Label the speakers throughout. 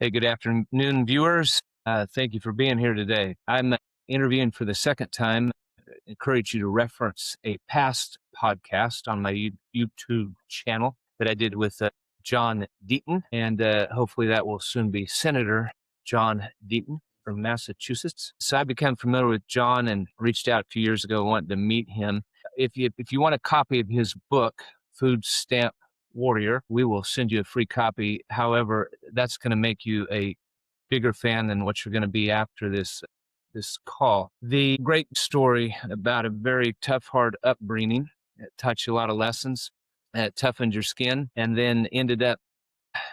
Speaker 1: Hey, good afternoon, viewers. Thank you for being here today. I'm interviewing for the second time. Encourage you to reference a past podcast on my YouTube channel that I did with John Deaton, and hopefully that will soon be Senator John Deaton from Massachusetts. So I became familiar with John and reached out a few years ago, wanted to meet him. If you want a copy of his book, Food Stamp Warrior, we will send you a free copy. However, that's going to make you a bigger fan than what you're going to be after this call. The great story about a very tough, hard upbringing. It taught you a lot of lessons. It toughened your skin, and then ended up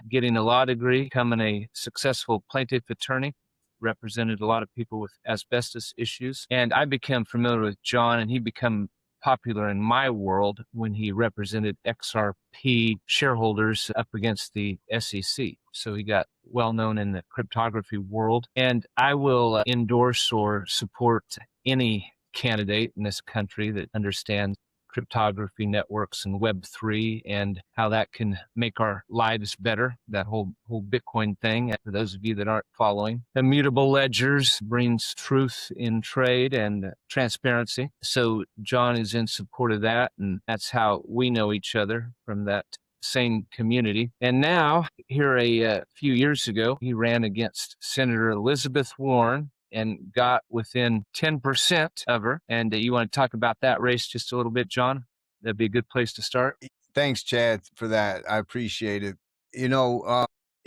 Speaker 1: getting a law degree, becoming a successful plaintiff attorney, represented a lot of people with asbestos issues. And I became familiar with John, and he became popular in my world when he represented XRP shareholders up against the SEC. So he got well known in the cryptography world. And I will endorse or support any candidate in this country that understands cryptography networks and Web3 and how that can make our lives better, that whole Bitcoin thing. And for those of you that aren't following, immutable ledgers brings truth in trade and transparency. So John is in support of that, and that's how we know each other, from that same community. And now, here a few years ago, he ran against Senator Elizabeth Warren and got within 10% of her. And you want to talk about that race just a little bit, John? That'd be a good place to start.
Speaker 2: Thanks, Chad, for that. I appreciate it.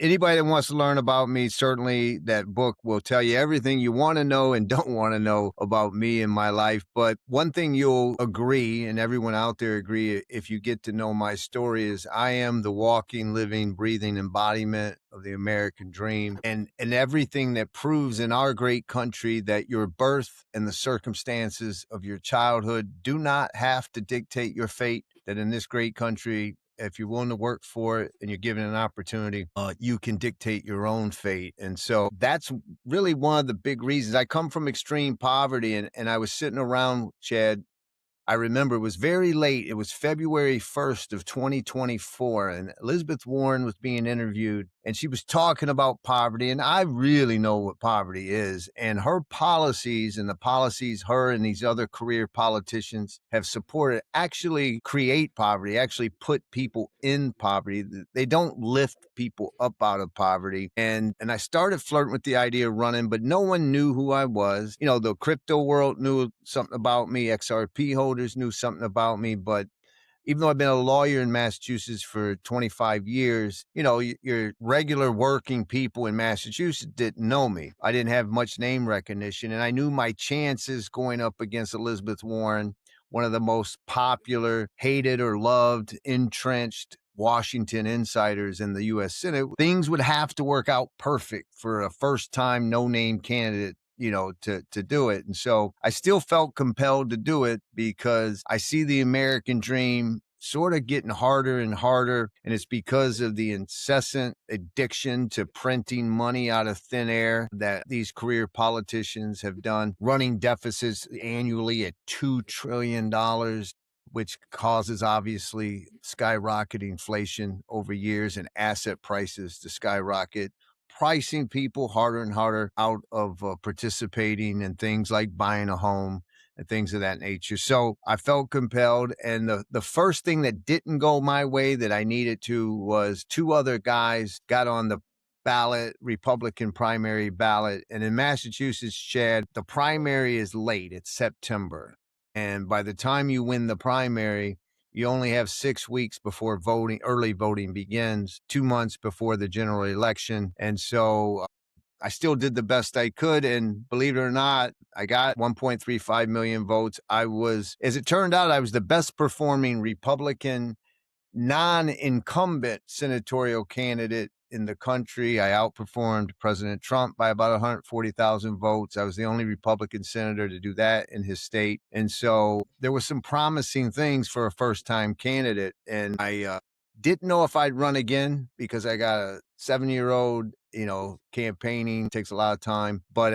Speaker 2: Anybody that wants to learn about me, certainly that book will tell you everything you want to know and don't want to know about me and my life. But one thing you'll agree, and everyone out there agree, if you get to know my story, is I am the walking, living, breathing embodiment of the American dream, and everything that proves in our great country that your birth and the circumstances of your childhood do not have to dictate your fate, that in this great country, if you're willing to work for it and you're given an opportunity, you can dictate your own fate. And so that's really one of the big reasons. I come from extreme poverty, and I was sitting around, Chad. I remember it was very late. It was February 1st of 2024, and Elizabeth Warren was being interviewed, and she was talking about poverty, and I really know what poverty is. And her policies and the policies her and these other career politicians have supported actually create poverty, actually put people in poverty. They don't lift people up out of poverty. And I started flirting with the idea of running, but no one knew who I was. You know, the crypto world knew something about me, XRP holders knew something about me, but even though I've been a lawyer in Massachusetts for 25 years, you know, your regular working people in Massachusetts didn't know me. I didn't have much name recognition, and I knew my chances going up against Elizabeth Warren, one of the most popular, hated or loved, entrenched Washington insiders in the U.S. Senate. Things would have to work out perfect for a first-time no-name candidate, you know, to do it. And so I still felt compelled to do it because I see the American dream sort of getting harder and harder. And it's because of the incessant addiction to printing money out of thin air that these career politicians have done, running deficits annually at $2 trillion, which causes obviously skyrocketing inflation over years and asset prices to skyrocket, pricing people harder and harder out of participating in things like buying a home and things of that nature. So I felt compelled. And the first thing that didn't go my way that I needed to was two other guys got on the ballot, Republican primary ballot. And in Massachusetts, Chad, the primary is late. It's September. And by the time you win the primary, you only have 6 weeks before voting, early voting begins, 2 months before the general election. And so I still did the best I could. And believe it or not, I got 1.35 million votes. As it turned out, I was the best performing Republican non-incumbent senatorial candidate in the country. I outperformed President Trump by about 140,000 votes. I was the only Republican senator to do that in his state. And so there were some promising things for a first-time candidate. And I didn't know if I'd run again because I got a 7-year-old, you know, campaigning takes a lot of time. But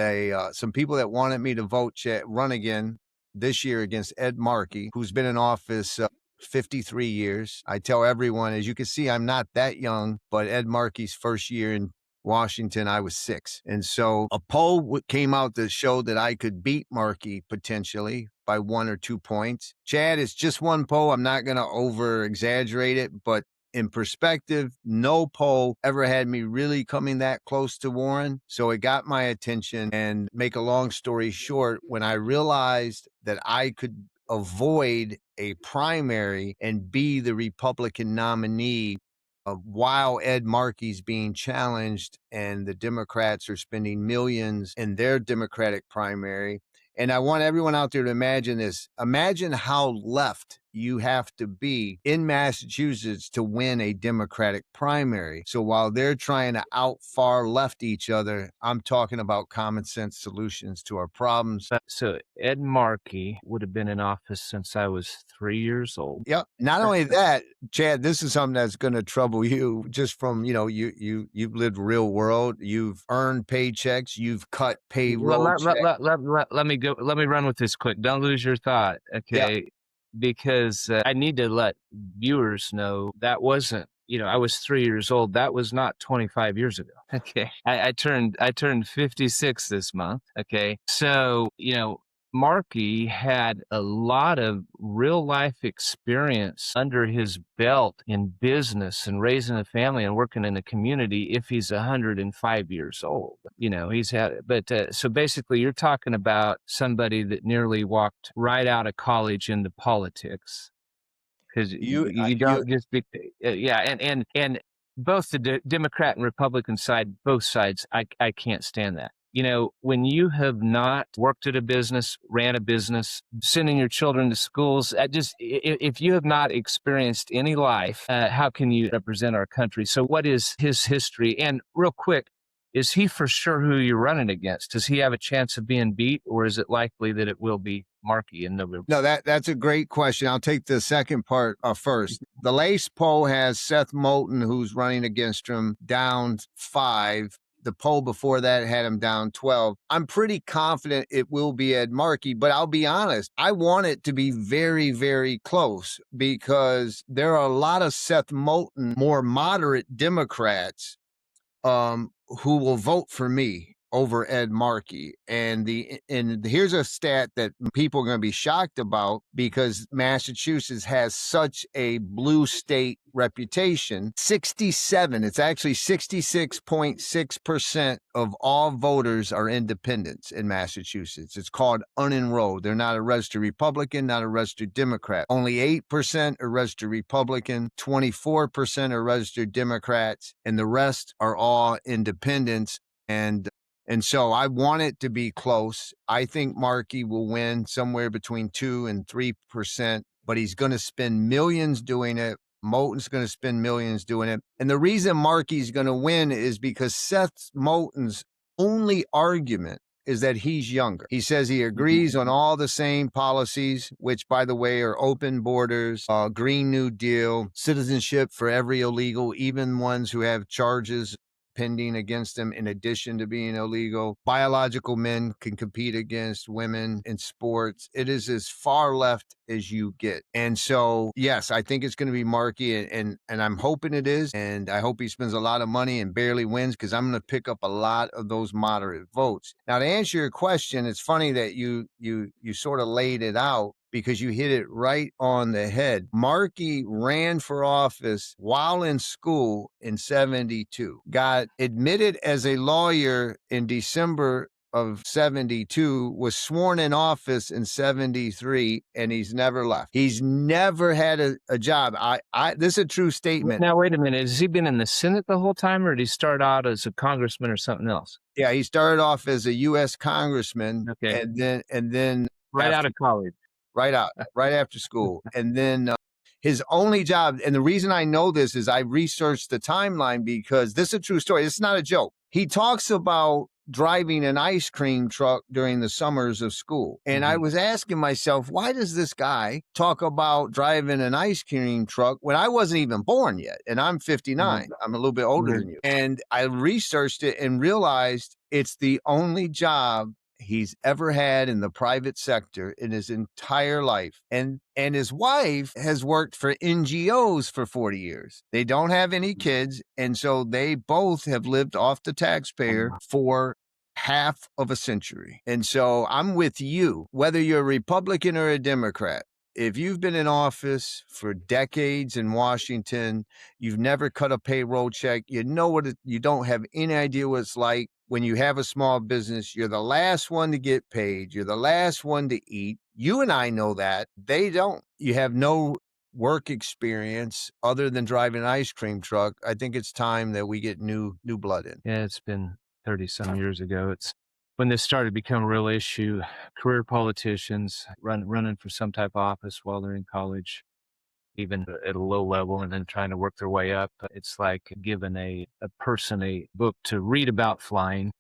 Speaker 2: some people that wanted me to run again this year against Ed Markey, who's been in office 53 years. I tell everyone, as you can see, I'm not that young, but Ed Markey's first year in Washington, I was 6. And so a poll came out that showed that I could beat Markey potentially by 1 or 2 points. Chad, it's just one poll. I'm not going to over exaggerate it, but in perspective, no poll ever had me really coming that close to Warren. So it got my attention. And make a long story short, when I realized that I could avoid a primary and be the Republican nominee while Ed Markey's being challenged and the Democrats are spending millions in their Democratic primary. And I want everyone out there to imagine this. Imagine how left you have to be in Massachusetts to win a Democratic primary. So while they're trying to out far left each other, I'm talking about common sense solutions to our problems.
Speaker 1: So Ed Markey would have been in office since I was 3 years old.
Speaker 2: Yep. Not only that, Chad, this is something that's going to trouble you just from, you've lived real world. You've earned paychecks. You've cut payroll checks.
Speaker 1: Let me go. Let me run with this quick. Don't lose your thought,
Speaker 2: Yeah.
Speaker 1: okay? Because I need to let viewers know that wasn't. I was 3 years old. That was not 25 years ago. Okay, I turned 56 this month. Okay, so Markey had a lot of real life experience under his belt in business and raising a family and working in the community if he's 105 years old. He's had it. But so basically, you're talking about somebody that nearly walked right out of college into politics. Because you don't just be, yeah, and both the Democrat and Republican side, both sides, I can't stand that. When you have not worked at a business, ran a business, sending your children to schools, if you have not experienced any life, how can you represent our country? So what is his history? And real quick, is he for sure who you're running against? Does he have a chance of being beat, or is it likely that it will be Markey in November?
Speaker 2: No, that's a great question. I'll take the second part first. The Lace poll has Seth Moulton, who's running against him, down 5. The poll before that had him down 12. I'm pretty confident it will be Ed Markey, but I'll be honest, I want it to be very, very close because there are a lot of Seth Moulton, more moderate Democrats who will vote for me over Ed Markey. And here's a stat that people are going to be shocked about because Massachusetts has such a blue state reputation. It's actually 66.6% of all voters are independents in Massachusetts. It's called unenrolled. They're not a registered Republican, not a registered Democrat. Only 8% are registered Republican, 24% are registered Democrats, and the rest are all independents. And so I want it to be close. I think Markey will win somewhere between 2 and 3%, but he's going to spend millions doing it. Moulton's going to spend millions doing it. And the reason Markey's going to win is because Seth Moulton's only argument is that he's younger. He says he agrees on all the same policies, which, by the way, are open borders, Green New Deal, citizenship for every illegal, even ones who have charges pending against them in addition to being illegal. Biological men can compete against women in sports. It is as far left as you get. And so, yes, I think it's going to be Markey, and I'm hoping it is. And I hope he spends a lot of money and barely wins because I'm going to pick up a lot of those moderate votes. Now, to answer your question, it's funny that you sort of laid it out, because you hit it right on the head. Markey ran for office while in school in 72, got admitted as a lawyer in December of 72, was sworn in office in 73, and he's never left. He's never had a job. This is a true statement.
Speaker 1: Now, wait a minute. Has he been in the Senate the whole time, or did he start out as a congressman or something else?
Speaker 2: Yeah, he started off as a U.S. congressman,
Speaker 1: okay,
Speaker 2: and then
Speaker 1: right out of college.
Speaker 2: Right after school. And then his only job, and the reason I know this is I researched the timeline because this is a true story. It's not a joke. He talks about driving an ice cream truck during the summers of school. And I was asking myself, why does this guy talk about driving an ice cream truck when I wasn't even born yet? And I'm 59. I'm a little bit older than you. And I researched it and realized it's the only job he's ever had in the private sector in his entire life. And his wife has worked for NGOs for 40 years. They don't have any kids, and so they both have lived off the taxpayer for half of a century. And so I'm with you, whether you're a Republican or a Democrat. If you've been in office for decades in Washington, you've never cut a payroll check, you know what you don't have any idea what it's like when you have a small business. You're the last one to get paid. You're the last one to eat. You and I know that. They don't. You have no work experience other than driving an ice cream truck. I think it's time that we get new blood in.
Speaker 1: Yeah, it's been 30 some years ago. It's when this started to become a real issue. Career politicians running for some type of office while they're in college, even at a low level, and then trying to work their way up. It's like giving a person a book to read about flying.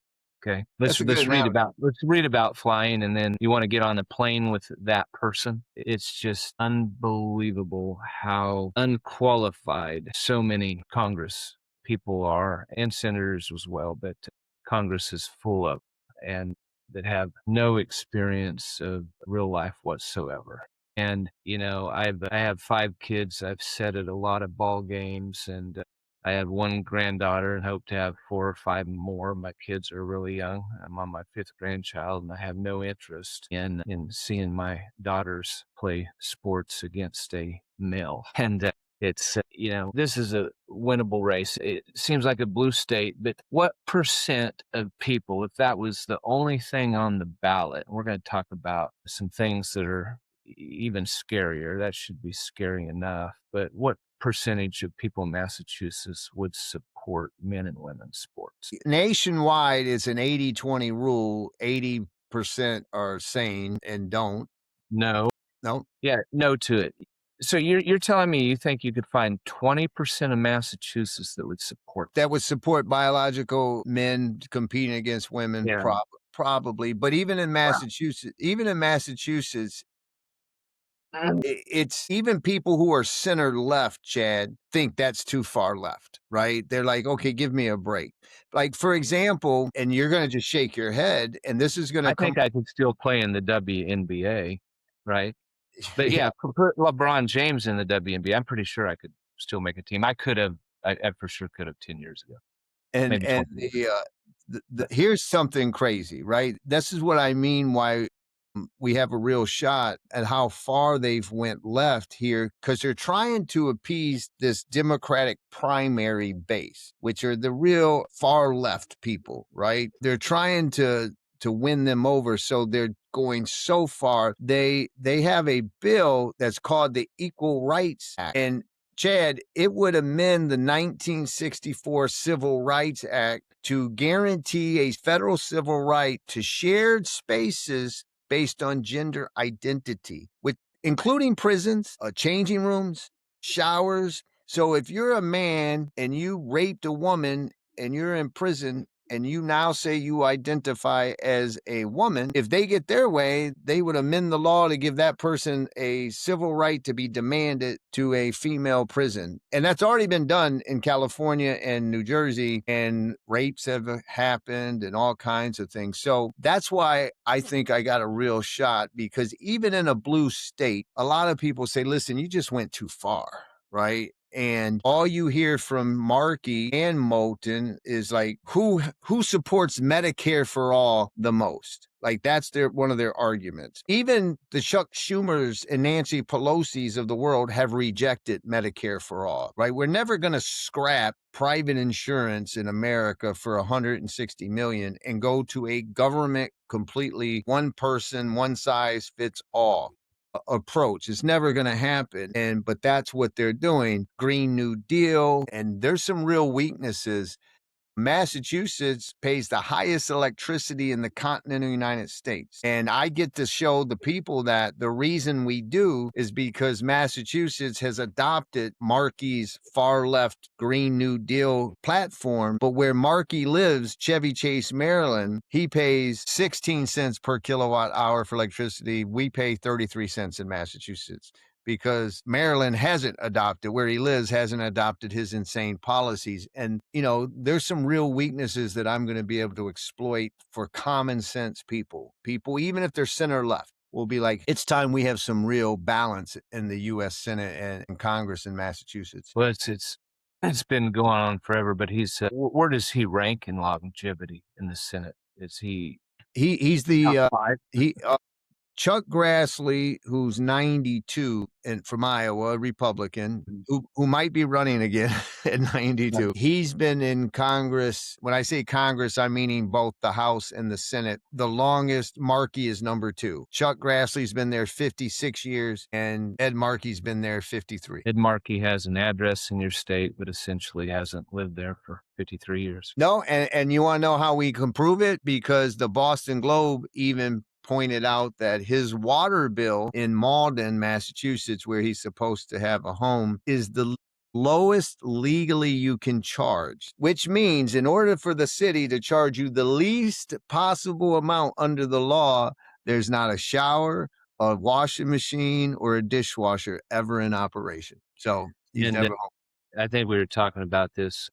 Speaker 1: Okay,
Speaker 2: That's a good analogy.
Speaker 1: let's read about flying, and then you want to get on a plane with that person. It's just unbelievable how unqualified so many Congress people are, and senators as well. But Congress is full of, and that have no experience of real life whatsoever. And I have 5 kids. I've sat at a lot of ball games, and I have one granddaughter and hope to have 4 or 5 more. My kids are really young. I'm on my 5th grandchild, and I have no interest in seeing my daughters play sports against a male. And it's this is a winnable race. It seems like a blue state, but what percent of people, if that was the only thing on the ballot, and we're going to talk about some things that are even scarier. That should be scary enough. But what percentage of people in Massachusetts would support men and women's sports?
Speaker 2: Nationwide, it's an 80-20 rule. 80% are sane and don't.
Speaker 1: No.
Speaker 2: No.
Speaker 1: Yeah, no to it. So you're telling me you think you could find 20% of Massachusetts that would support
Speaker 2: biological men competing against women?
Speaker 1: Yeah.
Speaker 2: Probably. But even in Massachusetts, it's even people who are center left, Chad, think that's too far left, right? They're like, okay, give me a break. Like, for example, and you're going to just shake your head, and this is going to
Speaker 1: I
Speaker 2: come.
Speaker 1: think I could still play in the WNBA, right? But
Speaker 2: Yeah.
Speaker 1: put LeBron James in the WNBA. I'm pretty sure I could still make a team. I for sure could have 10 years ago.
Speaker 2: And
Speaker 1: Maybe 20 years.
Speaker 2: here's something crazy, right? This is what I mean why we have a real shot at how far they've went left here, because they're trying to appease this Democratic primary base, which are the real far left people, right? They're trying to win them over. So they're going so far. They have a bill that's called the Equal Rights Act. And Chad, it would amend the 1964 Civil Rights Act to guarantee a federal civil right to shared spaces based on gender identity, including prisons, changing rooms, showers. So if you're a man and you raped a woman and you're in prison, and you now say you identify as a woman, if they get their way, they would amend the law to give that person a civil right to be demanded to a female prison. And that's already been done in California and New Jersey, and rapes have happened and all kinds of things. So that's why I think I got a real shot, because even in a blue state, a lot of people say, listen, you just went too far, right? And all you hear from Markey and Moulton is like, who supports Medicare for all the most? Like, that's one of their arguments. Even the Chuck Schumers and Nancy Pelosi's of the world have rejected Medicare for all, right? We're never going to scrap private insurance in America for 160 million and go to a government completely one person, one size fits all approach. It's never going to happen. But that's what they're doing. Green New Deal. And there's some real weaknesses. Massachusetts pays the highest electricity in the continental United States. And I get to show the people that the reason we do is because Massachusetts has adopted Markey's far left Green New Deal platform. But where Markey lives, Chevy Chase, Maryland, he pays 16 cents per kilowatt hour for electricity. We pay 33 cents in Massachusetts. because Maryland hasn't adopted, where he lives, hasn't adopted his insane policies. And, there's some real weaknesses that I'm going to be able to exploit for common sense people. People, even if they're center left, will be like, it's time we have some real balance in the U.S. Senate and Congress in Massachusetts.
Speaker 1: Well, it's been going on forever, but he's where does he rank in longevity in the Senate? Is he
Speaker 2: He's
Speaker 1: top
Speaker 2: the
Speaker 1: five?
Speaker 2: he Chuck Grassley, who's 92 and from Iowa, Republican, who might be running again at 92. He's been in Congress. When I say Congress, I'm meaning both the House and the Senate. The longest, Markey is number 2. Chuck Grassley's been there 56 years, and Ed Markey's been there 53.
Speaker 1: Ed Markey has an address in your state, but essentially hasn't lived there for 53 years.
Speaker 2: No, and you want to know how we can prove it? Because the Boston Globe even pointed out that his water bill in Malden, Massachusetts, where he's supposed to have a home, is the lowest legally you can charge, which means in order for the city to charge you the least possible amount under the law, there's not a shower, a washing machine, or a dishwasher ever in operation. So he's
Speaker 1: And
Speaker 2: never home.
Speaker 1: I think we were talking about this,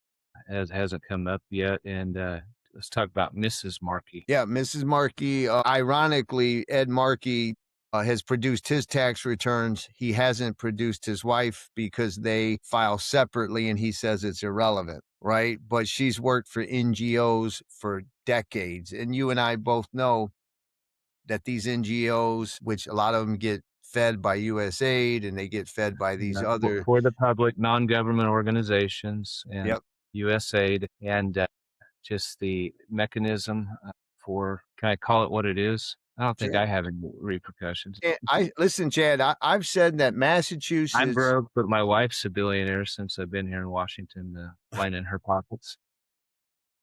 Speaker 1: hasn't come up yet, and let's talk about Mrs. Markey.
Speaker 2: Yeah, Mrs. Markey. Ironically, Ed Markey has produced his tax returns. He hasn't produced his wife because they file separately, and he says it's irrelevant, right? But she's worked for NGOs for decades. And you and I both know that these NGOs, which a lot of them get fed by USAID and they get fed by these other.
Speaker 1: For the public, non-government organizations and
Speaker 2: Yep.
Speaker 1: USAID, and just the mechanism for, can I call it what it is? I don't think
Speaker 2: Sure.
Speaker 1: I have any repercussions.
Speaker 2: Listen, Chad, I've said that Massachusetts.
Speaker 1: I'm broke, but my wife's a billionaire since I've been here in Washington, lining her pockets.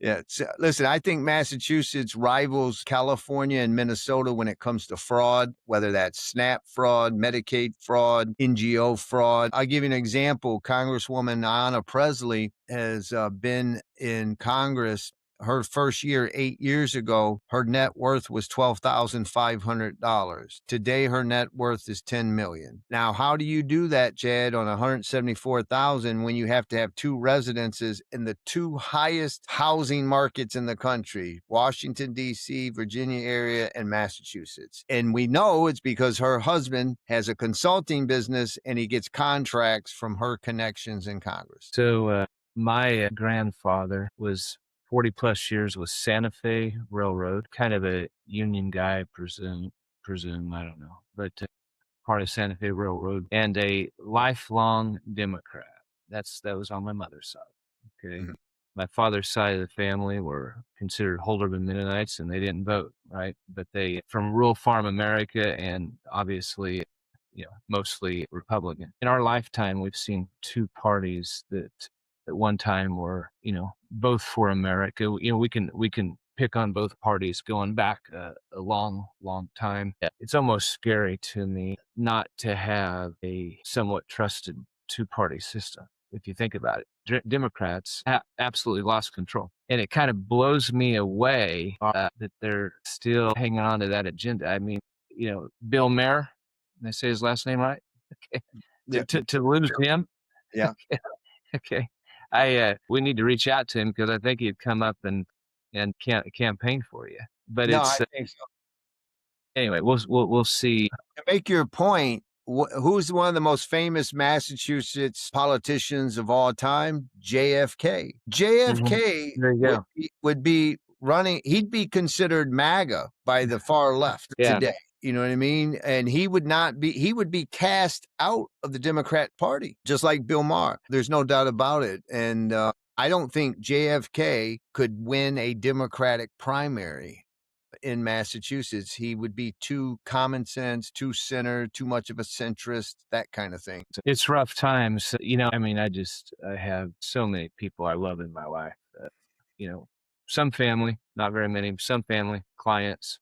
Speaker 2: Yeah. Listen, I think Massachusetts rivals California and Minnesota when it comes to fraud, whether that's SNAP fraud, Medicaid fraud, NGO fraud. I'll give you an example. Congresswoman Ayanna Pressley has been in Congress. Her first year, 8 years ago, her net worth was $12,500. Today, her net worth is $10 million. Now, how do you do that, Chad, on $174,000 when you have to have 2 residences in the 2 highest housing markets in the country, Washington, D.C., Virginia area, and Massachusetts? And we know it's because her husband has a consulting business and he gets contracts from her connections in Congress.
Speaker 1: So my grandfather was 40 plus years with Santa Fe Railroad, kind of a union guy, presume, I don't know, but part of Santa Fe Railroad, and a lifelong Democrat. That was on my mother's side. Okay.
Speaker 2: Mhm.
Speaker 1: My father's side of the family were considered Holderman Mennonites, and they didn't vote, right? But they, from rural farm America, and obviously, mostly Republican. In our lifetime, we've seen 2 parties that at one time were, both for America. We can pick on both parties going back a long, long time. It's almost scary to me not to have a somewhat trusted 2-party system. If you think about it, Democrats absolutely lost control. And it kind of blows me away that they're still hanging on to that agenda. I mean, Bill Maher, did I say his last name right? Okay.
Speaker 2: Yeah.
Speaker 1: To lose him.
Speaker 2: Yeah.
Speaker 1: Okay. We need to reach out to him because I think he'd come up and campaign for you. But
Speaker 2: No,
Speaker 1: it's
Speaker 2: I think so.
Speaker 1: anyway. We'll see.
Speaker 2: To make your point, who's one of the most famous Massachusetts politicians of all time? JFK. JFK
Speaker 1: There you go.
Speaker 2: would be running. He'd be considered MAGA by the far left today. You know what I mean? And he would be cast out of the Democrat Party, just like Bill Maher. There's no doubt about it. And I don't think JFK could win a Democratic primary in Massachusetts. He would be too common sense, too center, too much of a centrist, that kind of thing.
Speaker 1: It's rough times. I mean, I have so many people I love in my life. Some family, not very many, some family, clients,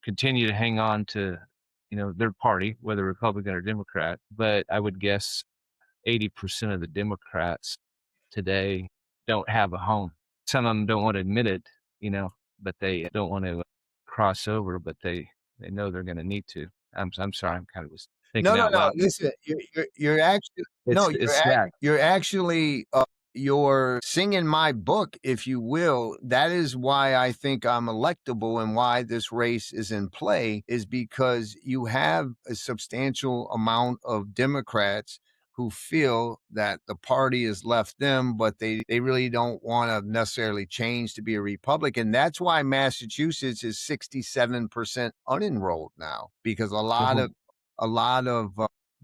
Speaker 1: continue to hang on to, their party, whether Republican or Democrat. But I would guess 80% of the Democrats today don't have a home. Some of them don't want to admit it, but they don't want to cross over, but they know they're going to need to. I'm sorry, I'm kind of thinking
Speaker 2: No.
Speaker 1: out loud.
Speaker 2: Listen, you're actually no,
Speaker 1: It's sad.
Speaker 2: you're actually you're singing my book, if you will. That is why I think I'm electable and why this race is in play is because you have a substantial amount of Democrats who feel that the party has left them, but they really don't want to necessarily change to be a Republican. That's why Massachusetts is 67% unenrolled now, because
Speaker 1: Mhm.
Speaker 2: a lot of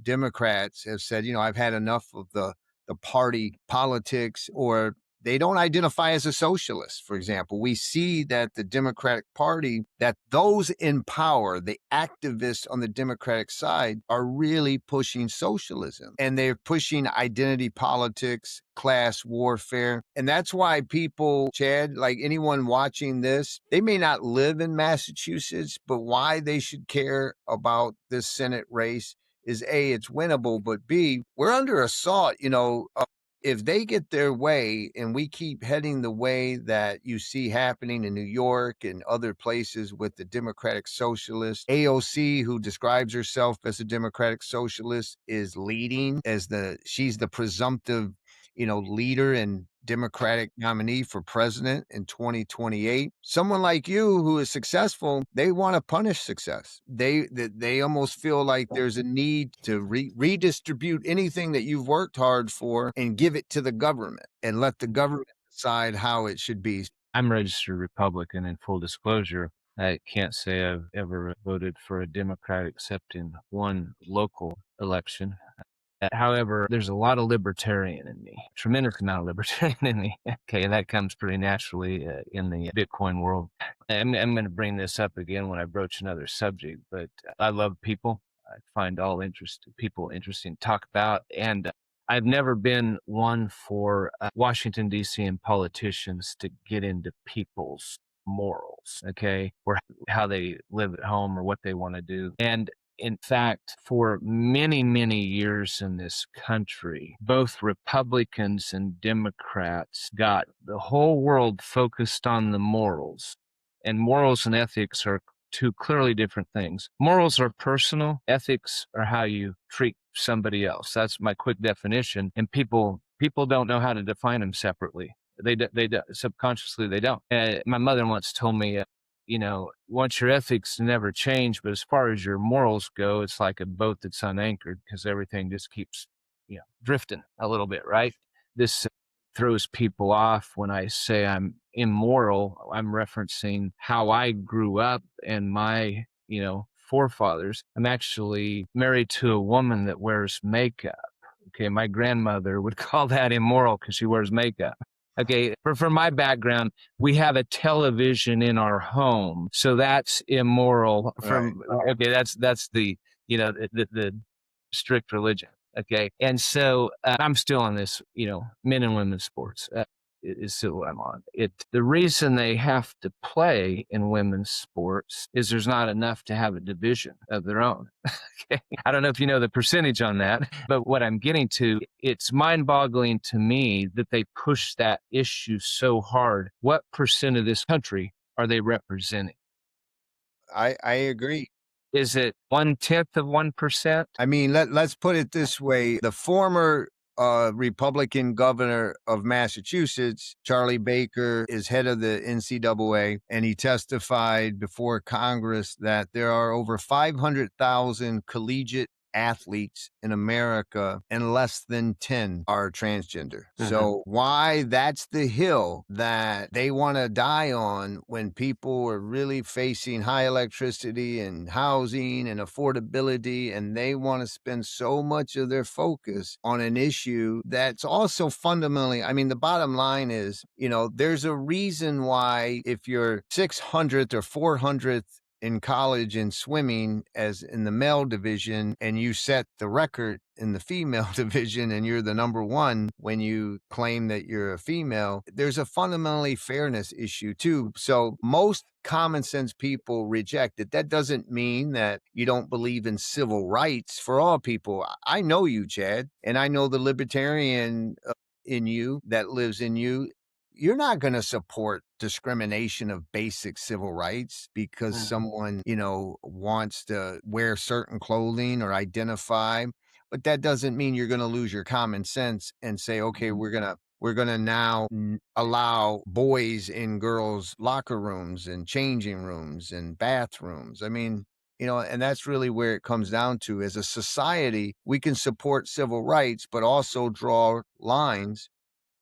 Speaker 2: Democrats have said, I've had enough of the party politics, or they don't identify as a socialist. For example, we see that the Democratic Party, that those in power, the activists on the Democratic side, are really pushing socialism, and they're pushing identity politics, class warfare. And that's why people, Chad, like anyone watching this, they may not live in Massachusetts, but why they should care about this Senate race is A, it's winnable, but B, we're under assault. If they get their way and we keep heading the way that you see happening in New York and other places with the Democratic Socialists, AOC, who describes herself as a Democratic Socialist, is leading as she's the presumptive, leader and Democratic nominee for president in 2028. Someone like you who is successful, they want to punish success. They almost feel like there's a need to redistribute anything that you've worked hard for and give it to the government and let the government decide how it should be.
Speaker 1: I'm registered Republican in full disclosure. I can't say I've ever voted for a Democrat except in one local election. However, there's a lot of libertarian in me, tremendous amount of libertarian in me. Okay, and that comes pretty naturally in the Bitcoin world. I'm going to bring this up again when I broach another subject, but I love people. I find all people interesting to talk about, and I've never been one for Washington D.C. and politicians to get into people's morals, okay, or how they live at home or what they want to do. And in fact, for many, many years in this country, both Republicans and Democrats got the whole world focused on the morals. And morals and ethics are two clearly different things. Morals are personal, ethics are how you treat somebody else. That's my quick definition. And people don't know how to define them separately. Subconsciously, they don't. My mother once told me, once your ethics never change, but as far as your morals go, it's like a boat that's unanchored because everything just keeps, drifting a little bit, right? This throws people off when I say I'm immoral. I'm referencing how I grew up and my, forefathers. I'm actually married to a woman that wears makeup. Okay, my grandmother would call that immoral because she wears makeup. Okay, for my background, we have a television in our home, so that's immoral.
Speaker 2: Right.
Speaker 1: Okay, that's the the strict religion. Okay, and so I'm still on this, men and women's sports. Is still what I'm on. The reason they have to play in women's sports is there's not enough to have a division of their own. Okay. I don't know if you know the percentage on that, but what I'm getting to, it's mind-boggling to me that they push that issue so hard. What percent of this country are they representing?
Speaker 2: I agree.
Speaker 1: Is it 1/10 of 1%?
Speaker 2: I mean, let's put it this way. The former Republican governor of Massachusetts, Charlie Baker, is head of the NCAA, and he testified before Congress that there are over 500,000 collegiate athletes in America and less than 10 are transgender. So why that's the hill that they want to die on when people are really facing high electricity and housing and affordability, and they want to spend so much of their focus on an issue that's also fundamentally, I mean, the bottom line is, there's a reason why if you're 600th or 400th in college in swimming as in the male division and you set the record in the female division and you're the number one when you claim that you're a female, there's a fundamentally fairness issue too. So most common sense people reject it. That doesn't mean that you don't believe in civil rights for all people. I know you, Chad, and I know the libertarian in you that lives in you. you're not going to support discrimination of basic civil rights because someone, wants to wear certain clothing or identify. But that doesn't mean you're going to lose your common sense and say, okay, we're going to now allow boys in girls' locker rooms and changing rooms and bathrooms. I mean, and that's really where it comes down to. As a society, we can support civil rights, but also draw lines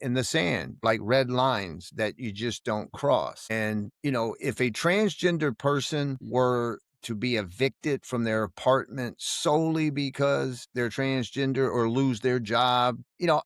Speaker 2: in the sand, like red lines that you just don't cross. And, if a transgender person were to be evicted from their apartment solely because they're transgender or lose their job,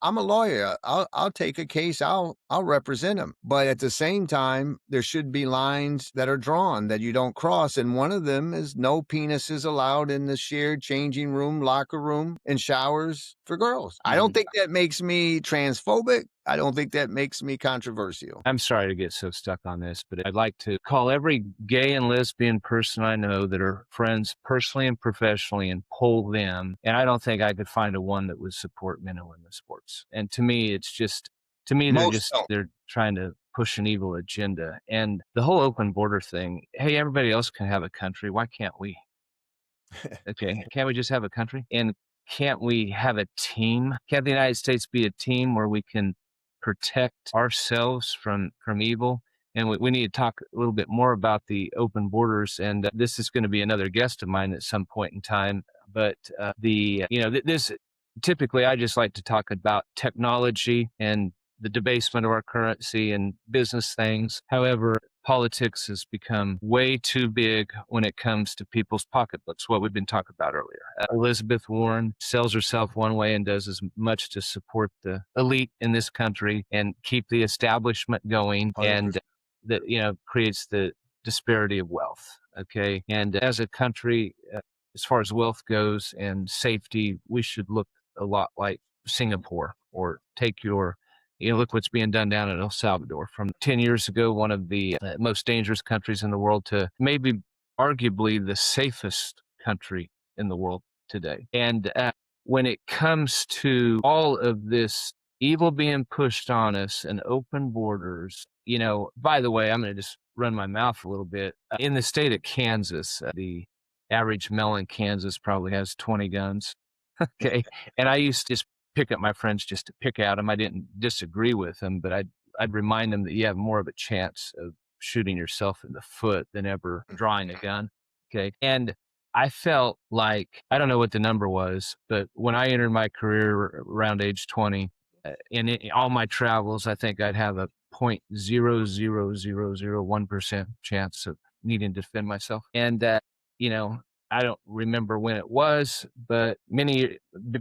Speaker 2: I'm a lawyer. I'll take a case. I'll represent them. But at the same time, there should be lines that are drawn that you don't cross. And one of them is no penises allowed in the shared changing room, locker room, and showers for girls. I don't think that makes me transphobic. I don't think that makes me controversial.
Speaker 1: I'm sorry to get so stuck on this, but I'd like to call every gay and lesbian person I know that are friends personally and professionally and poll them. And I don't think I could find a one that would support men and women's sports. And to me,
Speaker 2: Most don't.
Speaker 1: they're trying to push an evil agenda. And the whole open border thing, hey, everybody else can have a country. Why can't we? Okay. Can't we just have a country? And can't we have a team? Can't the United States be a team where we can protect ourselves from evil? And we need to talk a little bit more about the open borders. And this is going to be another guest of mine at some point in time. But this typically I just like to talk about technology and the debasement of our currency and business things. However, politics has become way too big when it comes to people's pocketbooks, what we've been talking about earlier. Elizabeth Warren sells herself one way and does as much to support the elite in this country and keep the establishment going, and
Speaker 2: 100%.
Speaker 1: that creates the disparity of wealth. Okay, and as a country, as far as wealth goes and safety, we should look a lot like Singapore, or look what's being done down in El Salvador from 10 years ago, one of the most dangerous countries in the world, to maybe arguably the safest country in the world today. And when it comes to all of this evil being pushed on us and open borders, by the way, I'm going to just run my mouth a little bit. In the state of Kansas, the average male in Kansas probably has 20 guns. Okay. And I used to just pick up my friends just to pick at them. I didn't disagree with them, but I'd remind them that you have more of a chance of shooting yourself in the foot than ever drawing a gun. Okay. And I felt like, I don't know what the number was, but when I entered my career around age 20, in all my travels, I think I'd have a 0.00001% chance of needing to defend myself. And, I don't remember when it was, but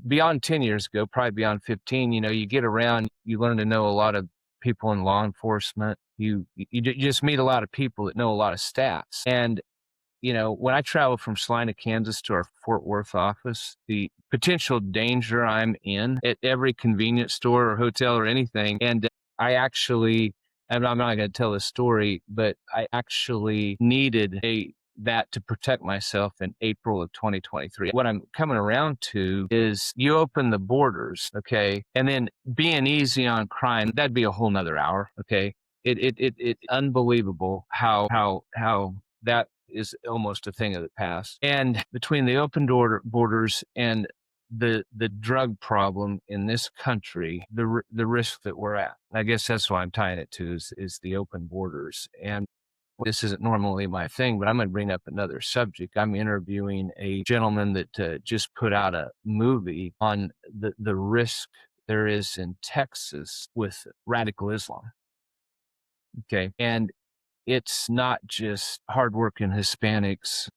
Speaker 1: beyond 10 years ago, probably beyond 15, you get around, you learn to know a lot of people in law enforcement. You just meet a lot of people that know a lot of stats. And, when I travel from Salina, Kansas to our Fort Worth office, the potential danger I'm in at every convenience store or hotel or anything. And I'm not going to tell this story, but I actually needed that to protect myself in April of 2023. What I'm coming around to is, you open the borders, okay, and then being easy on crime, that'd be a whole nother hour, okay. It unbelievable how that is almost a thing of the past. And between the open borders and the drug problem in this country, the risk that we're at, I guess that's why I'm tying it to is the open borders. And this isn't normally my thing, but I'm going to bring up another subject. I'm interviewing a gentleman that just put out a movie on the risk there is in Texas with radical Islam. Okay. And it's not just hardworking Hispanics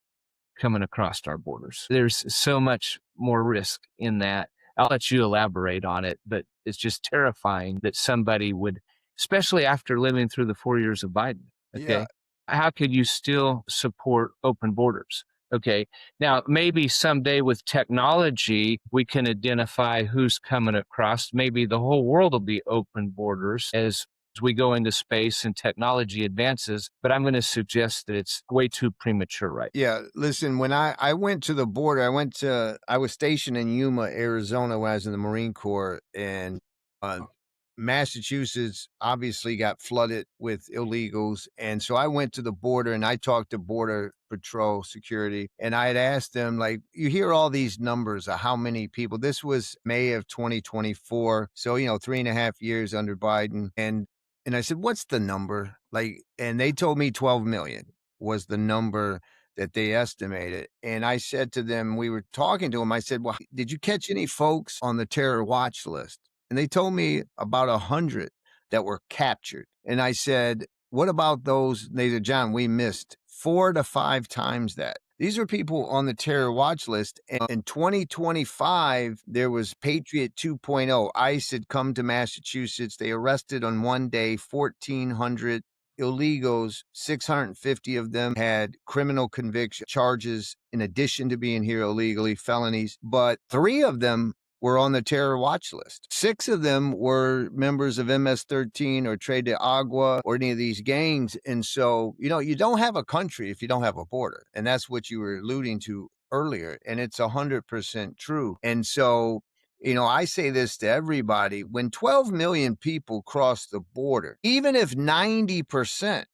Speaker 1: coming across our borders. There's so much more risk in that. I'll let you elaborate on it, but it's just terrifying that somebody would, especially after living through the 4 years of Biden. Okay.
Speaker 2: Yeah.
Speaker 1: How could you still support open borders? Okay. Now, maybe someday with technology, we can identify who's coming across. Maybe the whole world will be open borders as we go into space and technology advances, but I'm going to suggest that it's way too premature right now.
Speaker 2: Yeah. Listen, when I went to the border, I was stationed in Yuma, Arizona when I was in the Marine Corps. And Massachusetts obviously got flooded with illegals. And so I went to the border and I talked to Border Patrol security. And I had asked them, like, you hear all these numbers of how many people. This was May of 2024. So, 3.5 years under Biden. And I said, what's the number? Like, and they told me 12 million was the number that they estimated. And I said to them, we were talking to them, I said, well, did you catch any folks on the terror watch list? And they told me about 100 that were captured. And I said, what about those? They said, John, we missed 4 to 5 times that. These are people on the terror watch list. And in 2025, there was Patriot 2.0. ICE had come to Massachusetts. They arrested on one day 1,400 illegals. 650 of them had criminal conviction charges in addition to being here illegally, felonies. But 3 of them were on the terror watch list. 6 of them were members of MS-13 or Trade de Agua or any of these gangs. And so, you don't have a country if you don't have a border. And that's what you were alluding to earlier. And it's 100% true. And so, I say this to everybody. When 12 million people cross the border, even if 90%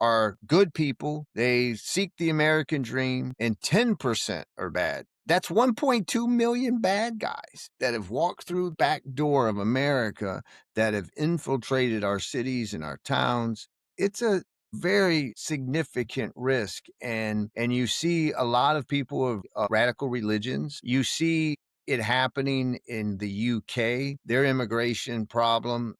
Speaker 2: are good people, they seek the American dream, and 10% are bad, that's 1.2 million bad guys that have walked through the back door of America, that have infiltrated our cities and our towns. It's a very significant risk. And you see a lot of people of radical religions. You see it happening in the UK. Their immigration problem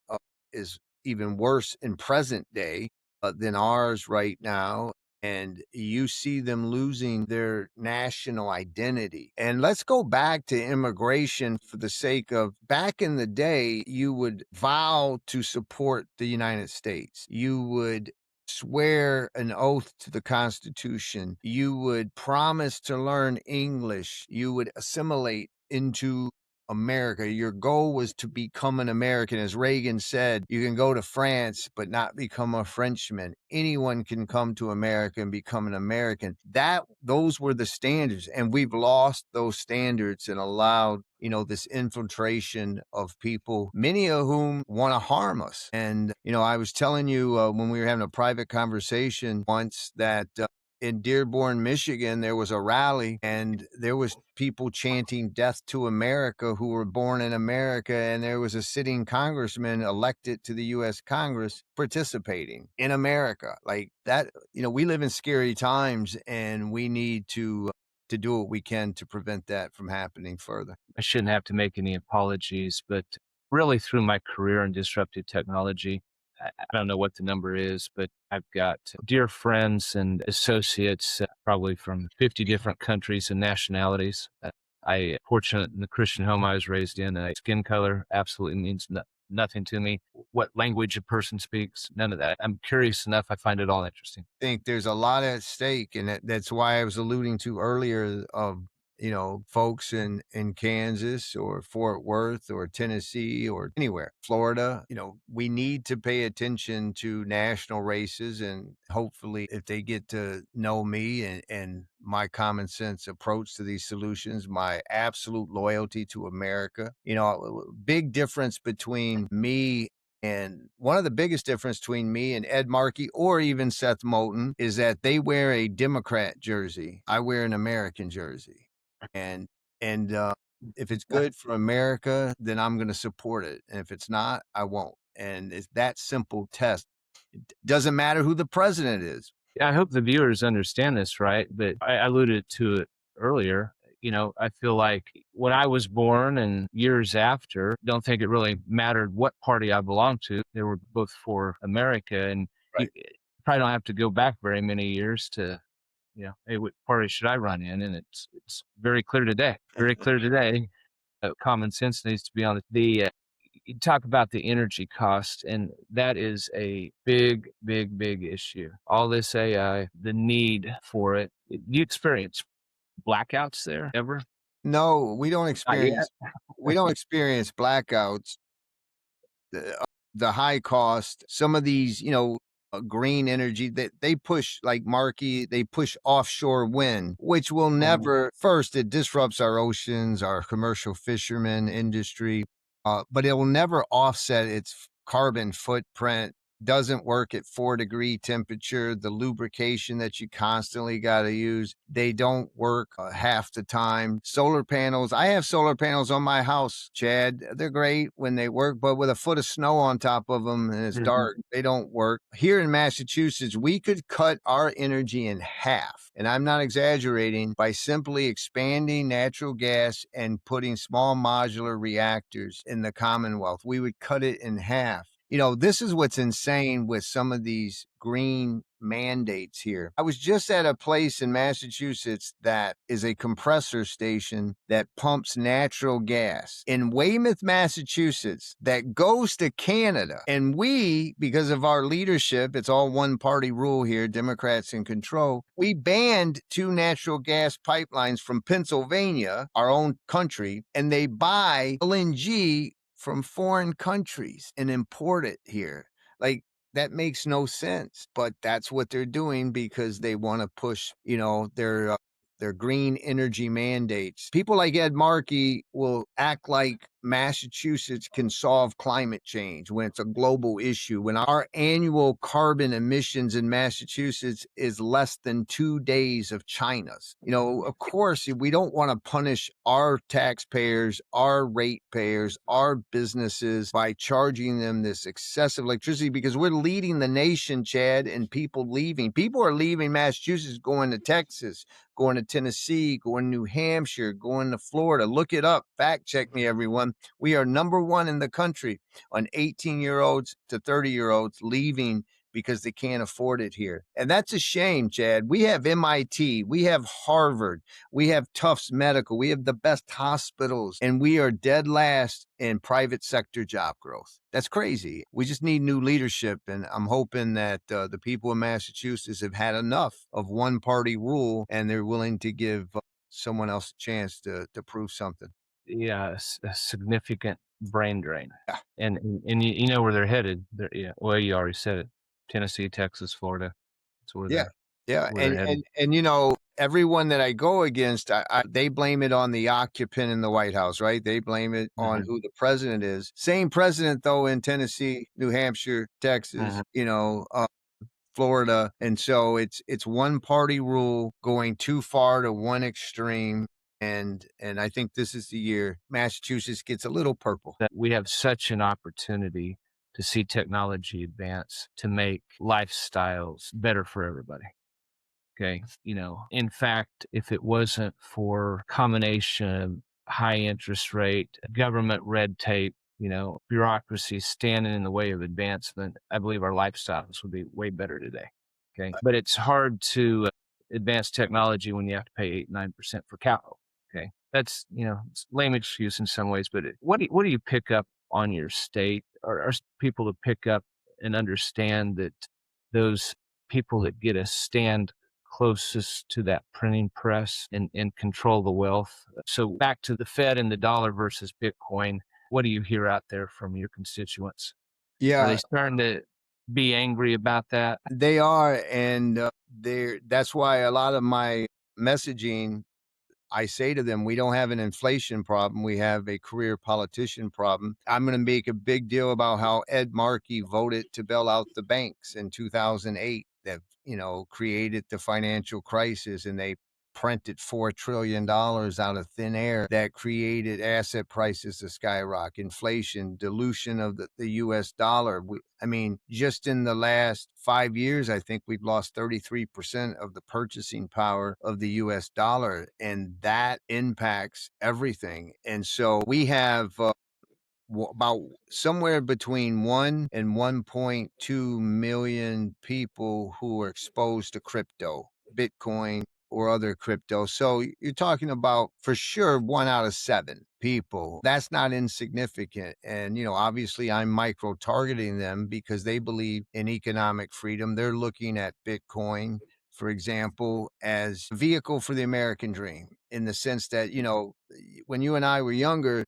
Speaker 2: is even worse in present day than ours right now. And you see them losing their national identity. And let's go back to immigration for the sake of, back in the day, you would vow to support the United States. You would swear an oath to the Constitution. You would promise to learn English. You would assimilate into America. Your goal was to become an American. As Reagan said, you can go to France, but not become a Frenchman. Anyone can come to America and become an American. Those were the standards. And we've lost those standards and allowed, this infiltration of people, many of whom want to harm us. And, I was telling you when we were having a private conversation once that in Dearborn, Michigan, there was a rally and there was people chanting death to America who were born in America. And there was a sitting congressman elected to the U.S. Congress participating in America. Like that, we live in scary times and we need to do what we can to prevent that from happening further.
Speaker 1: I shouldn't have to make any apologies, but really through my career in disruptive technology, I don't know what the number is, but I've got dear friends and associates, probably from 50 different countries and nationalities. Fortunate in the Christian home I was raised in, skin color absolutely means nothing to me. What language a person speaks, none of that. I'm curious enough. I find it all interesting.
Speaker 2: I think there's a lot at stake. And that's why I was alluding to earlier of, folks in Kansas or Fort Worth or Tennessee or anywhere, Florida. We need to pay attention to national races. And hopefully if they get to know me and my common sense approach to these solutions, my absolute loyalty to America, big difference between me. And one of the biggest difference between me and Ed Markey or even Seth Moulton is that they wear a Democrat jersey. I wear an American jersey. And if it's good for America, then I'm going to support it. And if it's not, I won't. And it's that simple test. It doesn't matter who the president is.
Speaker 1: I hope the viewers understand this, right? But I alluded to it earlier. I feel like when I was born and years after, don't think it really mattered what party I belonged to. They were both for America. And
Speaker 2: Right.
Speaker 1: you probably don't have to go back very many years to, hey, what party should I run in? And it's very clear today. Very clear today. Common sense needs to be on the you talk about the energy cost, and that is a big, big, big issue. All this AI, the need for it. Do you experience blackouts there ever?
Speaker 2: No,
Speaker 1: Not yet.
Speaker 2: we don't experience blackouts. The high cost, some of these, green energy that they push, like Markey, they push offshore wind, which will never, first, it disrupts our oceans, our commercial fishermen industry. but it will never offset its carbon footprint. Doesn't work at 4-degree temperature. The lubrication that you constantly got to use, they don't work half the time. Solar panels, I have solar panels on my house, Chad. They're great when they work, but with a foot of snow on top of them and it's dark, they don't work. Here in Massachusetts, we could cut our energy in half, and I'm not exaggerating, by simply expanding natural gas and putting small modular reactors in the Commonwealth. We would cut it in half. This is what's insane with some of these green mandates here. I was just at a place in Massachusetts that is a compressor station that pumps natural gas in Weymouth, Massachusetts, that goes to Canada. And we, because of our leadership, it's all one party rule here, Democrats in control, we banned 2 natural gas pipelines from Pennsylvania, our own country, and they buy LNG from foreign countries and import it here. Like, that makes no sense, but that's what they're doing because they want to push, their green energy mandates. People like Ed Markey will act like Massachusetts can solve climate change when it's a global issue, when our annual carbon emissions in Massachusetts is less than 2 days of China's. Of course, we don't want to punish our taxpayers, our ratepayers, our businesses by charging them this excessive electricity because we're leading the nation, Chad, and people leaving. People are leaving Massachusetts, going to Texas, going to Tennessee, going to New Hampshire, going to Florida. Look it up. Fact check me, everyone. We are number 1 in the country on 18-year-olds to 30-year-olds leaving because they can't afford it here. And that's a shame, Chad. We have MIT, we have Harvard, we have Tufts Medical, we have the best hospitals, and we are dead last in private sector job growth. That's crazy. We just need new leadership, and I'm hoping that the people in Massachusetts have had enough of one-party rule, and they're willing to give someone else a chance to prove something.
Speaker 1: Yeah, a significant brain drain.
Speaker 2: Yeah.
Speaker 1: And you know where they're headed. Yeah, well, you already said it. Tennessee, Texas, Florida. That's where
Speaker 2: Yeah.
Speaker 1: they're
Speaker 2: Yeah.
Speaker 1: where they're
Speaker 2: And
Speaker 1: headed.
Speaker 2: and and everyone that I go against, they blame it on the occupant in the White House, right? They blame it on
Speaker 1: Mhm,
Speaker 2: who the president is. Same president though in Tennessee, New Hampshire, Texas,
Speaker 1: mhm.
Speaker 2: Florida. And so it's one party rule going too far to one extreme. And I think this is the year Massachusetts gets a little purple.
Speaker 1: That we have such an opportunity to see technology advance to make lifestyles better for everybody. Okay. In fact, if it wasn't for combination of high interest rate, government red tape, bureaucracy standing in the way of advancement, I believe our lifestyles would be way better today. Okay. But it's hard to advance technology when you have to pay 8, 9% for capital. Okay. That's, it's lame excuse in some ways, but what do you pick up on your state? Are people to pick up and understand that those people that get a stand closest to that printing press and control the wealth? So back to the Fed and the dollar versus Bitcoin, what do you hear out there from your constituents? Are they
Speaker 2: Yeah,
Speaker 1: starting to be angry about that?
Speaker 2: they are. And that's why a lot of my messaging, I say to them, we don't have an inflation problem. We have a career politician problem. I'm going to make a big deal about how Ed Markey voted to bail out the banks in 2008 that, created the financial crisis, and they printed $4 trillion out of thin air that created asset prices to skyrocket, inflation, dilution of the US dollar. I mean, just in the last 5 years, I think we've lost 33% of the purchasing power of the US dollar, and that impacts everything. And so we have about somewhere between 1 and 1.2 million people who are exposed to crypto, Bitcoin, or other crypto. So you're talking about for sure 1 out of 7 people. That's not insignificant. And, obviously I'm micro targeting them because they believe in economic freedom. They're looking at Bitcoin, for example, as a vehicle for the American dream, in the sense that, when you and I were younger,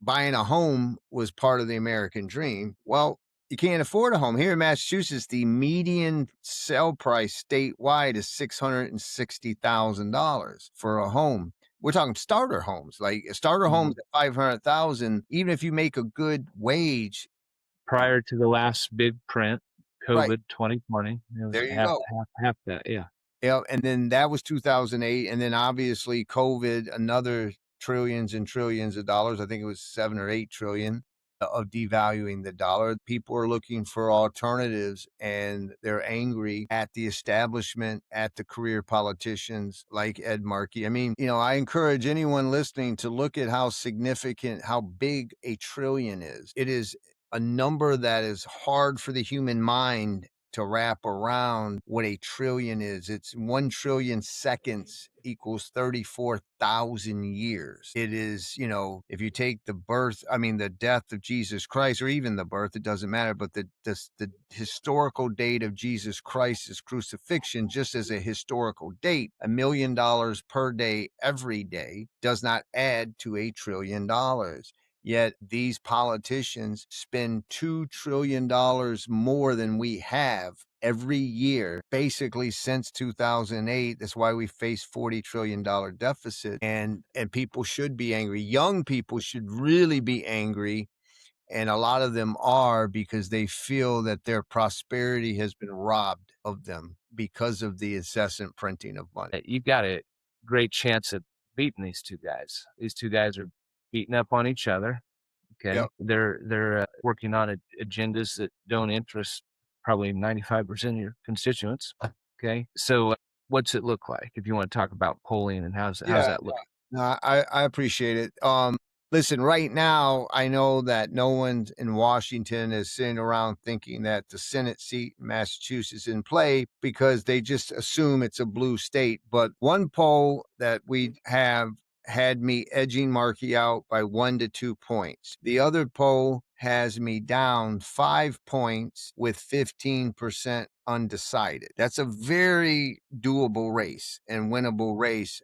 Speaker 2: buying a home was part of the American dream. Well, you can't afford a home. Here in Massachusetts, the median sale price statewide is $660,000 for a home. we're talking starter homes, like starter homes at 500,000, even if you make a good wage.
Speaker 1: Prior to the last big print,
Speaker 2: Right.
Speaker 1: COVID 2020, it was
Speaker 2: There you
Speaker 1: half
Speaker 2: go.
Speaker 1: half that, yeah.
Speaker 2: Yeah, and then that was 2008, and then obviously COVID, another trillions and trillions of dollars. I think it was 7 or 8 trillion of devaluing the dollar. People are looking for alternatives, and they're angry at the establishment, at the career politicians like Ed Markey. I mean, I encourage anyone listening to look at how significant, how big a trillion is. It is a number that is hard for the human mind to wrap around what a trillion is. It's 1 trillion seconds equals 34,000 years. It is, if you take the death of Jesus Christ, or even the birth, it doesn't matter, but the historical date of Jesus Christ's crucifixion, just as a historical date, $1 million per day, every day, does not add to $1 trillion. Yet these politicians spend $2 trillion more than we have every year, basically since 2008. That's why we face $40 trillion deficit. And people should be angry. Young people should really be angry. And a lot of them are, because they feel that their prosperity has been robbed of them because of the incessant printing of money.
Speaker 1: You've got a great chance at beating these two guys. These two guys are beating up on each other. Okay,
Speaker 2: Yep.
Speaker 1: they're working on agendas that don't interest probably 95% of your constituents. Okay, so what's it look like if you want to talk about polling, and how's
Speaker 2: Yeah.
Speaker 1: that look?
Speaker 2: No, I appreciate it. Listen, right now, I know that no one in Washington is sitting around thinking that the Senate seat in Massachusetts is in play, because they just assume it's a blue state. But one poll that we have had me edging Markey out by 1 to 2 points. The other poll has me down 5 points with 15% undecided. That's a very doable race and winnable race.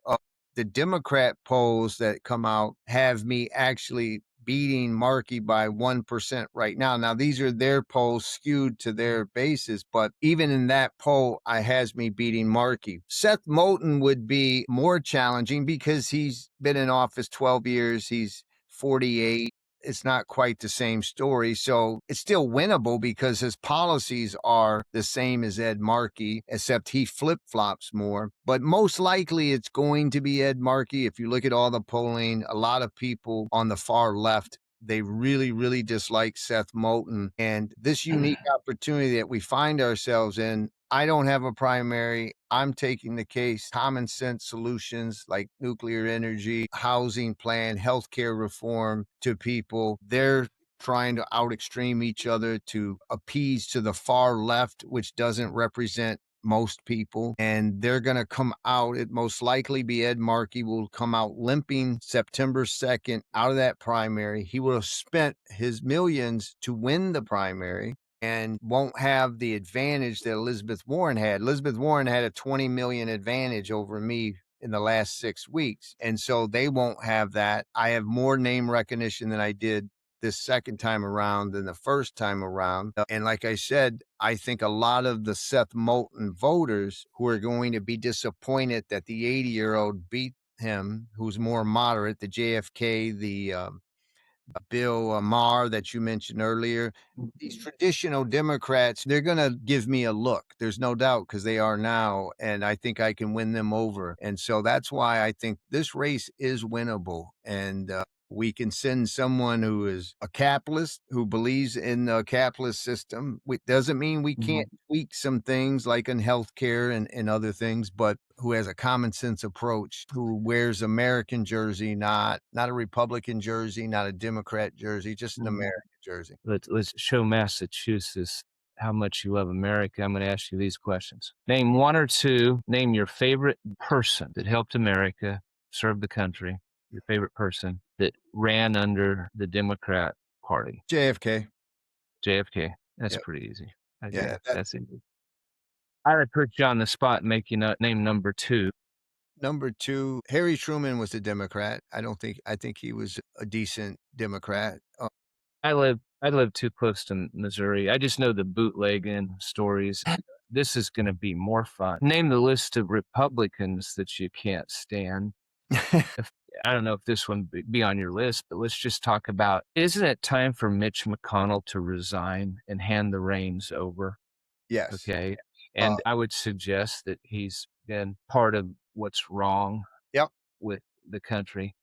Speaker 2: The Democrat polls that come out have me actually beating Markey by 1% right now. Now, these are their polls skewed to their bases, but even in that poll, I has me beating Markey. Seth Moulton would be more challenging because he's been in office 12 years. He's 48. It's not quite the same story. So it's still winnable because his policies are the same as Ed Markey, except he flip-flops more. But most likely it's going to be Ed Markey. If you look at all the polling, a lot of people on the far left, they really, really dislike Seth Moulton. And this unique opportunity that we find ourselves in, I don't have a primary. I'm taking the case, common sense solutions like nuclear energy, housing plan, healthcare reform to people. They're trying to out extreme each other to appease to the far left, which doesn't represent most people. And they're going to come out. It most likely be Ed Markey will come out limping September 2nd out of that primary. He will have spent his millions to win the primary and won't have the advantage that Elizabeth Warren had. Elizabeth Warren had a 20 million advantage over me in the last 6 weeks. And so they won't have that. I have more name recognition than I did this second time around than the first time around. And like I said, I think a lot of the Seth Moulton voters who are going to be disappointed that the 80-year-old beat him, who's more moderate, the JFK, the Bill Maher that you mentioned earlier, these traditional Democrats, they're going to give me a look. There's no doubt, because they are now, and I think I can win them over. And so that's why I think this race is winnable. And we can send someone who is a capitalist, who believes in the capitalist system. It doesn't mean we can't tweak some things like in healthcare and other things, but who has a common sense approach, who wears American jersey, not a Republican jersey, not a Democrat jersey, just an American jersey.
Speaker 1: Let's show Massachusetts how much you love America. I'm going to ask you these questions. Name one or two. Name your favorite person that helped America serve the country. Your favorite person that ran under the Democrat Party.
Speaker 2: JFK.
Speaker 1: JFK. That's
Speaker 2: Yep.
Speaker 1: pretty easy.
Speaker 2: Yeah,
Speaker 1: That's easy. I would put you on the spot and make you name number two.
Speaker 2: Number 2, Harry Truman was a Democrat. I think he was a decent Democrat.
Speaker 1: I live too close to Missouri. I just know the bootlegging stories. This is going to be more fun. Name the list of Republicans that you can't stand. If I don't know if this one be on your list, but let's just talk about, isn't it time for Mitch McConnell to resign and hand the reins over?
Speaker 2: Yes.
Speaker 1: Okay.
Speaker 2: Uh,
Speaker 1: And I would suggest that he's been part of what's wrong
Speaker 2: yep.
Speaker 1: with the country.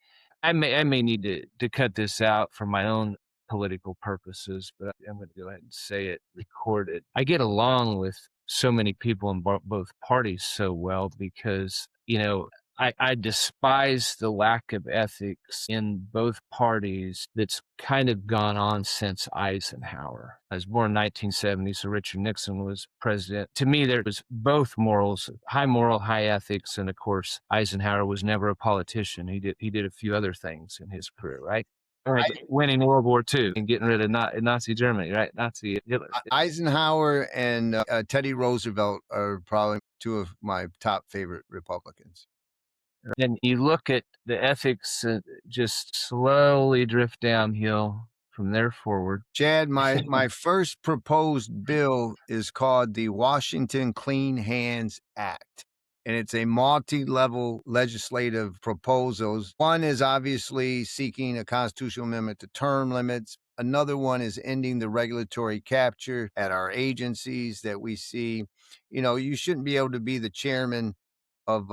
Speaker 1: I may need to cut this out for my own political purposes, but I'm going to go ahead and say it, record it. I get along with so many people in both parties so well because, I despise the lack of ethics in both parties that's kind of gone on since Eisenhower. I was born in 1970, so Richard Nixon was president. To me, there was both morals, high moral, high ethics, and of course, Eisenhower was never a politician. He did a few other things in his career, right? Like winning World War II and getting rid of Nazi Germany, right? Nazi Hitler.
Speaker 2: Eisenhower and Teddy Roosevelt are probably two of my top favorite Republicans.
Speaker 1: And you look at the ethics just slowly drift downhill from there forward.
Speaker 2: Chad, my first proposed bill is called the Washington Clean Hands Act. And it's a multi-level legislative proposals. One is obviously seeking a constitutional amendment to term limits. Another one is ending the regulatory capture at our agencies that we see. You shouldn't be able to be the chairman of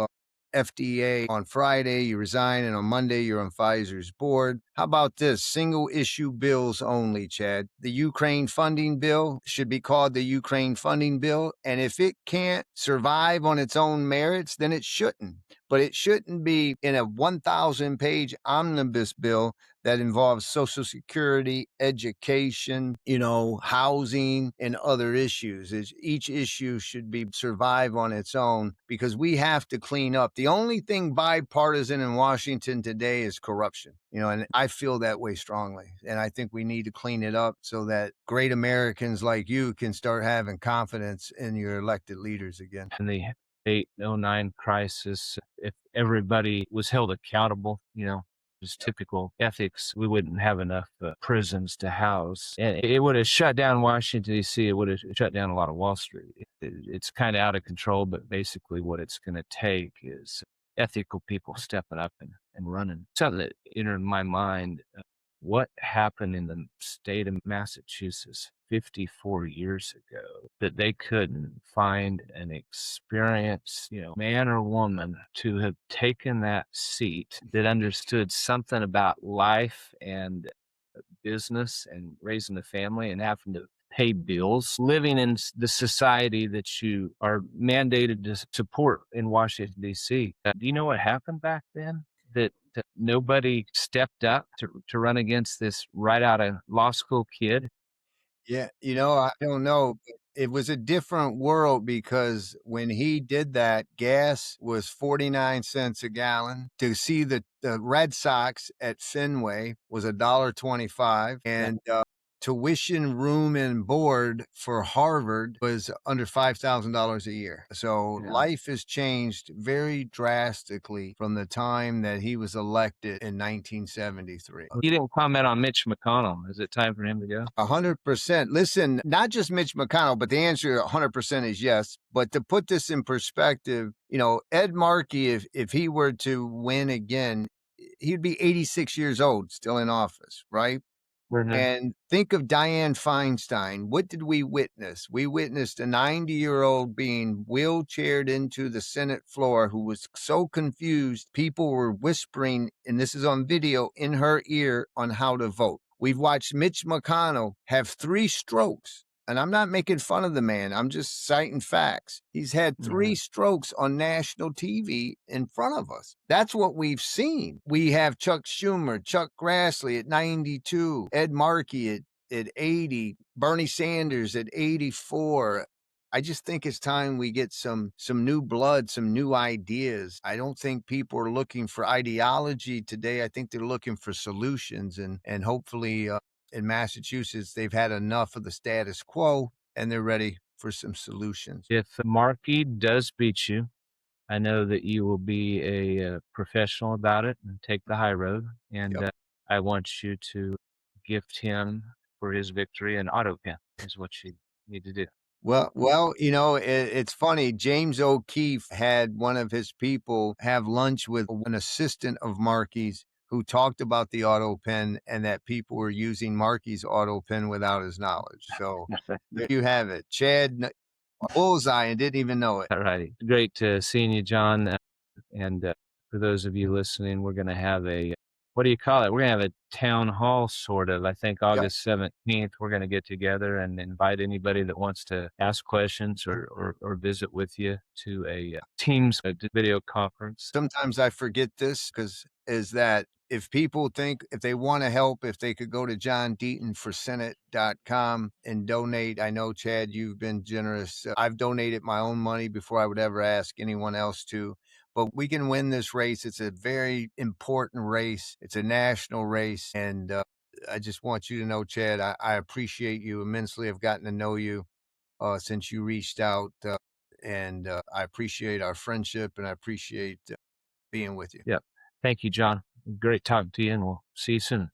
Speaker 2: FDA on Friday, you resign, and on Monday, you're on Pfizer's board. How about this? Single issue bills only, Chad. The Ukraine funding bill should be called the Ukraine funding bill. And if it can't survive on its own merits, then it shouldn't. But it shouldn't be in a 1,000-page omnibus bill that involves Social Security, education, housing, and other issues. Each issue should be survive on its own because we have to clean up. The only thing bipartisan in Washington today is corruption, and I feel that way strongly. And I think we need to clean it up so that great Americans like you can start having confidence in your elected leaders again.
Speaker 1: In the 809 crisis, if everybody was held accountable, just typical ethics, we wouldn't have enough prisons to house. And it would have shut down Washington, D.C. It would have shut down a lot of Wall Street. It's kind of out of control, but basically what it's going to take is ethical people stepping up and running. Something that entered my mind, what happened in the state of Massachusetts 54 years ago that they couldn't find an experienced, man or woman to have taken that seat that understood something about life and business and raising a family and having to pay bills, living in the society that you are mandated to support in Washington, D.C. Do you know what happened back then? That nobody stepped up to run against this right out of law school kid.
Speaker 2: Yeah, I don't know. It was a different world because when he did that, gas was 49 cents a gallon. To see the Red Sox at Fenway was $1.25, and tuition, room, and board for Harvard was under $5,000 a year. So
Speaker 1: Yeah.
Speaker 2: life has changed very drastically from the time that he was elected in 1973.
Speaker 1: You didn't comment on Mitch McConnell. Is it time for him to go?
Speaker 2: 100%. Listen, not just Mitch McConnell, but the answer 100% is yes. But to put this in perspective, Ed Markey, if he were to win again, he'd be 86 years old, still in office, right?
Speaker 1: Mhm.
Speaker 2: And think of Dianne Feinstein. What did we witness? We witnessed a 90-year-old being wheelchaired into the Senate floor who was so confused, people were whispering, and this is on video, in her ear on how to vote. We've watched Mitch McConnell have 3 strokes. And I'm not making fun of the man. I'm just citing facts. He's had 3 strokes on national TV in front of us. That's what we've seen. We have Chuck Schumer, Chuck Grassley at 92, Ed Markey at 80, Bernie Sanders at 84. I just think it's time we get some new blood, some new ideas. I don't think people are looking for ideology today. I think they're looking for solutions, and hopefully in Massachusetts, they've had enough of the status quo and they're ready for some solutions.
Speaker 1: If Markey does beat you, I know that you will be a professional about it and take the high road. And
Speaker 2: Yep.
Speaker 1: I want you to gift him for his victory an auto pen is what you need to do.
Speaker 2: Well, it's funny. James O'Keefe had one of his people have lunch with an assistant of Markey's who talked about the auto pen and that people were using Markey's auto pen without his knowledge. So there you have it. Bullseye and didn't even know it.
Speaker 1: All righty. Great seeing you, John. And for those of you listening, we're going to have what do you call it? We're going to have a town hall, sort of. I think
Speaker 2: Yep.
Speaker 1: August 17th, we're going to get together and invite anybody that wants to ask questions or visit with you to a Teams video conference.
Speaker 2: Sometimes I forget this because is that if people think if they want to help, if they could go to johndeatonforsenate.com and donate. I know, Chad, you've been generous. I've donated my own money before I would ever ask anyone else to. But we can win this race. It's a very important race. It's a national race. And I just want you to know, Chad, I appreciate you immensely. I've gotten to know you since you reached out. And I appreciate our friendship and I appreciate being with you.
Speaker 1: Yep. Thank you, John. Great talking to you, and we'll see you soon.